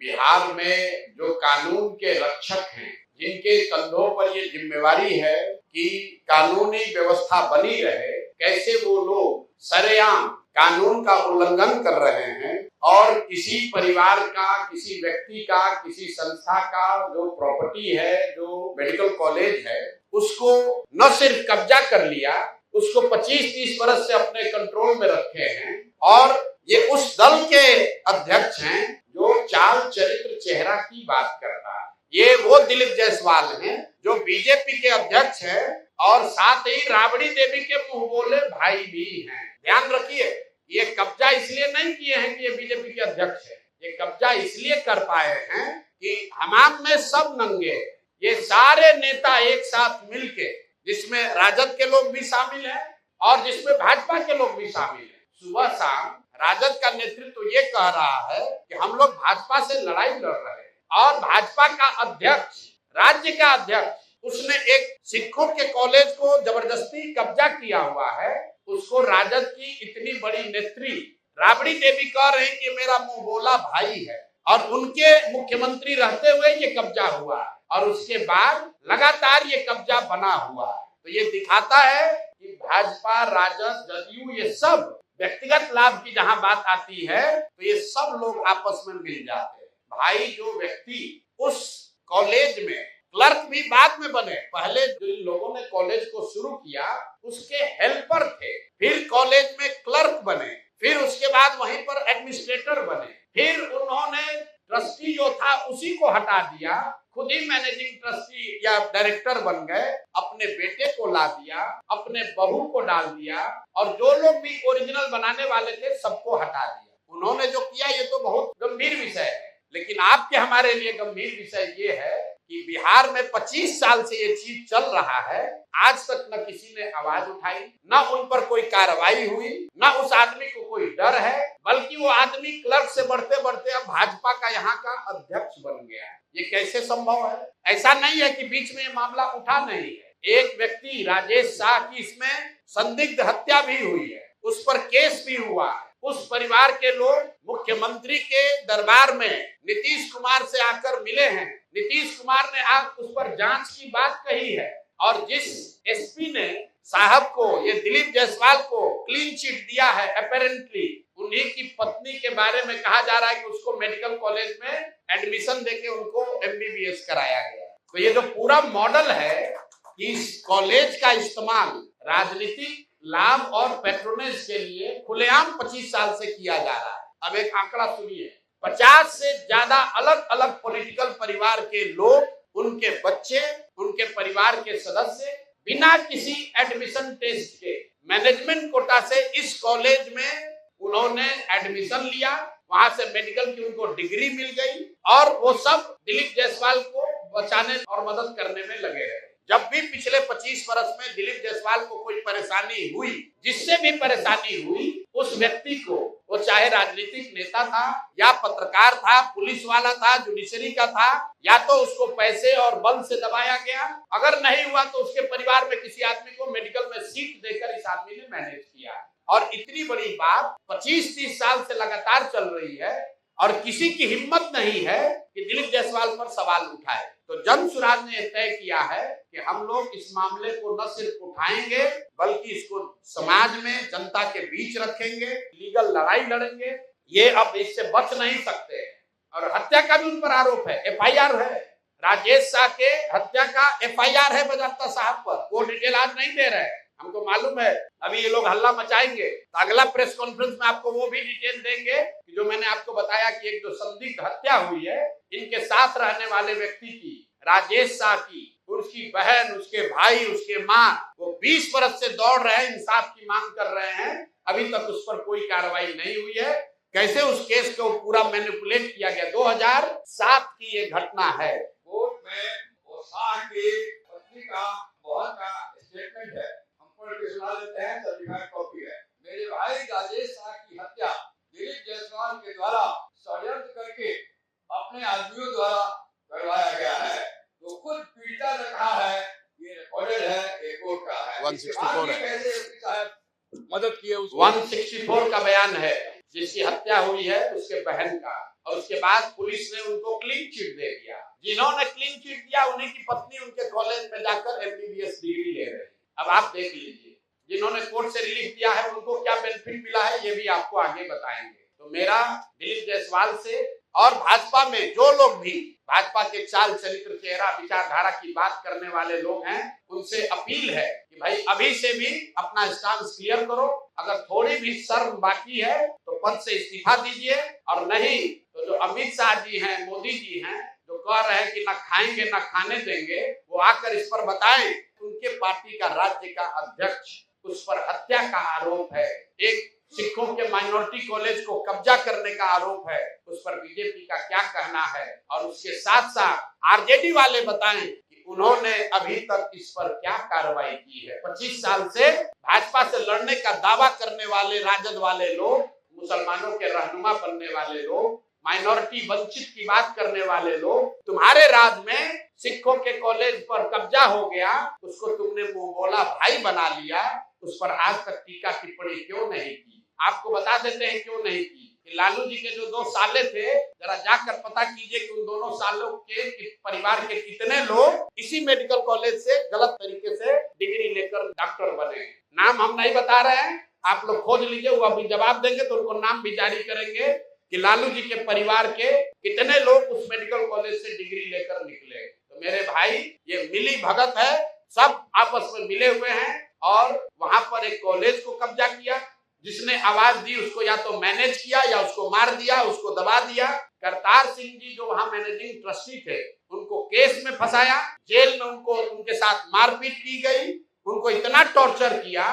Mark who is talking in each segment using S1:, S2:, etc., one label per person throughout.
S1: बिहार में जो कानून के रक्षक हैं, जिनके कंधों पर ये जिम्मेवारी है कि कानूनी व्यवस्था बनी रहे, कैसे वो लोग सरेआम कानून का उल्लंघन कर रहे हैं और किसी परिवार का, किसी व्यक्ति का, किसी संस्था का जो प्रॉपर्टी है, जो मेडिकल कॉलेज है, उसको न सिर्फ कब्जा कर लिया, उसको 25-30 वर्ष से अपने कंट्रोल में रखे हैं। और ये उस दल के अध्यक्ष हैं जो चाल चरित्र चेहरा की बात कर रहा है। ये वो दिलीप जायसवाल हैं जो बीजेपी के अध्यक्ष हैं और साथ ही राबड़ी देवी के मुंह बोले भाई भी हैं। ध्यान रखिए, ये कब्जा इसलिए नहीं किए हैं कि ये बीजेपी के अध्यक्ष है, ये कब्जा इसलिए कर पाए हैं कि हमाम में सब नंगे, ये सारे नेता एक साथ मिलके, जिसमें राजद के लोग भी शामिल हैं और जिसमें भाजपा के लोग भी शामिल हैं। सुबह शाम राजद का नेतृत्व ये कह रहा है कि हम लोग भाजपा से लड़ाई लड़ रहे हैं और भाजपा का अध्यक्ष, राज्य का अध्यक्ष, उसने एक सिखों के कॉलेज को जबरदस्ती कब्जा किया हुआ है। उसको राजद की इतनी बड़ी नेत्री राबड़ी देवी कह रहे हैं कि मेरा मुंह बोला भाई है और उनके मुख्यमंत्री रहते हुए ये कब्जा हुआ है और उसके बाद लगातार ये कब्जा बना हुआ है। तो ये दिखाता है कि भाजपा, राजद, जदयू, ये सब व्यक्तिगत लाभ की जहां बात आती है तो ये सब लोग आपस में मिल जाते हैं। भाई, जो व्यक्ति उस कॉलेज में क्लर्क भी बाद में बने, पहले जिन लोगों ने कॉलेज को शुरू किया उसके हेल्पर थे, फिर कॉलेज में क्लर्क बने, फिर उसके बाद वहीं पर एडमिनिस्ट्रेटर बने, फिर उन्होंने ट्रस्टी जो था उसी को हटा दिया, खुद ही मैनेजिंग ट्रस्टी या डायरेक्टर बन गए, अपने बेटे को ला दिया, अपने बहू को डाल दिया और जो लोग भी ओरिजिनल बनाने वाले थे सबको हटा दिया। उन्होंने जो किया ये तो बहुत गंभीर विषय है, लेकिन आपके हमारे लिए गंभीर विषय ये है कि बिहार में 25 साल से ये चीज चल रहा है, आज तक न किसी ने आवाज उठाई, न उन पर कोई कार्रवाई हुई, न उस आदमी को कोई डर है, बल्कि वो आदमी क्लर्क से बढ़ते बढ़ते अब भाजपा का यहाँ का अध्यक्ष बन गया है। ये कैसे संभव है? ऐसा नहीं है कि बीच में ये मामला उठा नहीं है। एक व्यक्ति राजेश शाह की इसमें संदिग्ध हत्या भी हुई है, उस पर केस भी हुआ है। उस परिवार के लोग मुख्यमंत्री के दरबार में नीतीश कुमार से आकर मिले हैं, नीतीश कुमार ने आज उस पर जांच की बात कही है और जिस एसपी ने साहब को, ये दिलीप जायसवाल को क्लीन चिट दिया है, अपेरेंटली उन्हीं की पत्नी के बारे में कहा जा रहा है कि उसको मेडिकल कॉलेज में एडमिशन देके उनको MBBS कराया गया। तो ये जो पूरा मॉडल है कि इस कॉलेज का इस्तेमाल राजनीतिक लाभ और पैट्रोनेज के लिए खुलेआम 25 साल से किया जा रहा है। अब एक आंकड़ा सुनिए, 50 से ज्यादा अलग अलग पॉलिटिकल परिवार के लोग, उनके बच्चे, उनके परिवार के सदस्य बिना किसी एडमिशन टेस्ट के मैनेजमेंट कोटा से इस कॉलेज में उन्होंने एडमिशन लिया, वहां से मेडिकल की उनको डिग्री मिल गई और वो सब दिलीप जायसवाल को बचाने और मदद करने में लगे रहे। जब भी पिछले 25 वर्ष में दिलीप जायसवाल को कोई परेशानी हुई, जिससे भी परेशानी हुई, उस व्यक्ति को, वो चाहे राजनीतिक नेता था या पत्रकार था, पुलिस वाला था, जुडिशरी का था, या तो उसको पैसे और बल से दबाया गया, अगर नहीं हुआ तो उसके परिवार में किसी आदमी को मेडिकल में सीट देकर इस आदमी ने मैनेज किया। और इतनी बड़ी बात 25-30 साल से लगातार चल रही है और किसी की हिम्मत नहीं है कि दिलीप जायसवाल पर सवाल उठाए। तो जन सुराज ने तय किया है कि हम लोग इस मामले को न सिर्फ उठाएंगे बल्कि इसको समाज में, जनता के बीच रखेंगे, लीगल लड़ाई लड़ेंगे। ये अब इससे बच नहीं सकते। और हत्या का भी उन पर आरोप है, FIR है, राजेश शाह के हत्या का FIR है बजाता साहब पर। वो डिटेल आज नहीं दे रहे हैं, हमको मालूम है अभी ये लोग हल्ला मचाएंगे, तो अगला प्रेस कॉन्फ्रेंस में आपको वो भी डिटेल देंगे कि जो मैंने आपको बताया कि एक जो संदिग्ध हत्या हुई है इनके साथ रहने वाले व्यक्ति की, राजेश शाह की, उसकी बहन, उसके भाई, उसके माँ, वो 20 वर्ष से दौड़ रहे हैं, इंसाफ की मांग कर रहे हैं, अभी तक उस पर कोई कार्रवाई नहीं हुई है। कैसे उस केस को पूरा मैनिपुलेट किया गया। 2007 की ये घटना है।
S2: कोर्ट में वो शाह की पत्नी का, बहन का स्टेटमेंट है, सुना लेते हैं, सर्टिफाइड कॉपी है। मेरे भाई राजेश शाह की हत्या दिलीप जायसवाल के द्वारा षड्यंत्र करके अपने आदमियों द्वारा करवाया गया है। तो खुद पीड़िता ने कहा है, ये रिकॉर्डेड है, एक कोर्ट का है,
S1: 164 है,
S2: कैसे मदद की है।
S1: 164 का बयान है, जिसकी हत्या हुई है उसके बहन का, और और उसके बाद पुलिस ने उनको क्लीन चिट दे दिया। जिन्होंने क्लीन चिट दिया उन्हीं की पत्नी उनके कॉलेज में जाकर MBBS डिग्री ले रही है। अब आप देख लीजिए, जिन्होंने कोर्ट से रिलीफ दिया है उनको क्या बेनिफिट मिला है, ये भी आपको आगे बताएंगे। तो मेरा दिलीप जायसवाल से और भाजपा में जो लोग भी भाजपा के चाल चरित्र, चेहरा, विचारधारा की बात करने वाले लोग हैं, उनसे अपील है कि भाई अभी से भी अपना स्टांस क्लियर करो। अगर थोड़ी भी शर्म बाकी है तो पद से इस्तीफा दीजिए, और नहीं तो जो अमित शाह जी हैं, मोदी जी हैं, जो कह रहे हैं कि ना खाएंगे ना खाने देंगे, वो आकर इस पर बताएं। उनके पार्टी का राज्य का अध्यक्ष, उस पर हत्या का आरोप है, एक सिखों के माइनॉरिटी कॉलेज को कब्जा करने का आरोप है, उस पर बीजेपी का क्या कहना है। और उसके साथ साथ आरजेडी वाले बताएं कि उन्होंने अभी तक इस पर क्या कार्रवाई की है। 25 साल से भाजपा से लड़ने का दावा करने वाले राजद वाले लोग, मुसलमानों के रहनुमा बनने वाले लोग, माइनॉरिटी वंचित की बात करने वाले लोग, तुम्हारे राज में सिखों के कॉलेज पर कब्जा हो गया, उसको तुमने मुंह बोला भाई बना लिया, उस पर आज तक टीका टिप्पणी क्यों नहीं की। आपको बता देते हैं क्यों नहीं की। कि लालू जी के जो 2 साले थे, जरा जाकर पता कीजिए कि उन दोनों सालों के परिवार के कितने लोग इसी मेडिकल कॉलेज से गलत तरीके से डिग्री लेकर डॉक्टर बने। नाम हम नहीं बता रहे हैं, आप लोग खोज लीजिए, वो अभी जवाब देंगे तो उनको नाम भी जारी करेंगे कि लालू जी के परिवार के कितने लोग उस मेडिकल कॉलेज से डिग्री लेकर निकले। तो मेरे भाई, ये मिली भगत है, सब आपस में मिले हुए हैं और वहां पर एक कॉलेज को कब्जा किया। जिसने आवाज दी उसको या तो मैनेज किया या उसको मार दिया, उसको दबा दिया। करतार सिंह जी जो वहां मैनेजिंग ट्रस्टी थे, उनको केस में फंसाया, जेल में उनको उनके साथ मारपीट की गई, उनको इतना टॉर्चर किया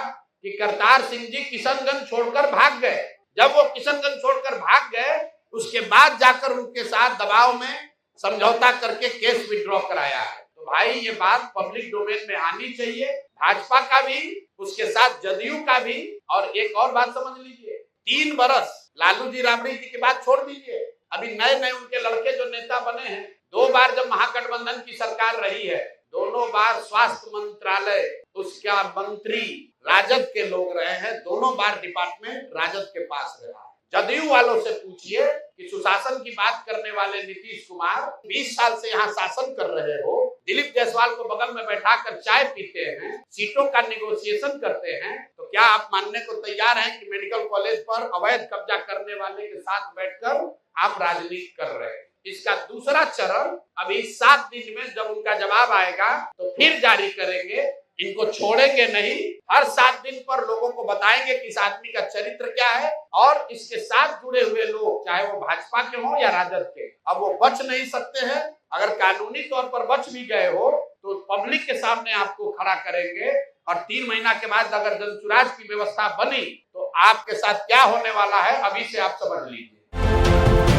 S1: कि करतार सिंह जी किशनगंज छोड़कर भाग गए। जब वो किशनगंज छोड़कर भाग गए, उसके बाद जाकर उनके साथ दबाव में समझौता करके केस विड्रॉ कराया है। तो भाई ये बात पब्लिक डोमेन में आनी चाहिए, भाजपा का भी, उसके साथ जदयू का भी। और एक और बात समझ लीजिए, 3 बरस लालू जी राबड़ी जी की बात छोड़ दीजिए, अभी नए नए उनके लड़के जो नेता बने हैं, 2 बार जब महागठबंधन की सरकार रही है, दोनों बार स्वास्थ्य मंत्रालय उसका मंत्री राजद के लोग रहे हैं, दोनों बार डिपार्टमेंट राजद के पास रहा। जदयू वालों से पूछिए कि सुशासन की बात करने वाले नीतीश कुमार 20 साल से यहाँ शासन कर रहे हो, दिलीप जायसवाल को बगल में बैठाकर चाय पीते हैं, सीटों का निगोशिएशन करते हैं, तो क्या आप मानने को तैयार हैं कि मेडिकल कॉलेज पर अवैध कब्जा करने वाले के साथ बैठकर आप राजनीति कर रहे हैं। इसका दूसरा चरण अभी 7 दिन में जब उनका जवाब आएगा तो फिर जारी करेंगे। इनको छोड़ेंगे नहीं, हर 7 दिन पर लोगों को बताएंगे कि इस आदमी का चरित्र क्या है। और इसके साथ जुड़े हुए लोग, चाहे वो भाजपा के हों या राजद के, अब वो बच नहीं सकते हैं। अगर कानूनी तौर पर बच भी गए हो तो पब्लिक के सामने आपको खड़ा करेंगे। और 3 महीना के बाद अगर जनसुराज की व्यवस्था बनी तो आपके साथ क्या होने वाला है अभी से आप समझ लीजिए।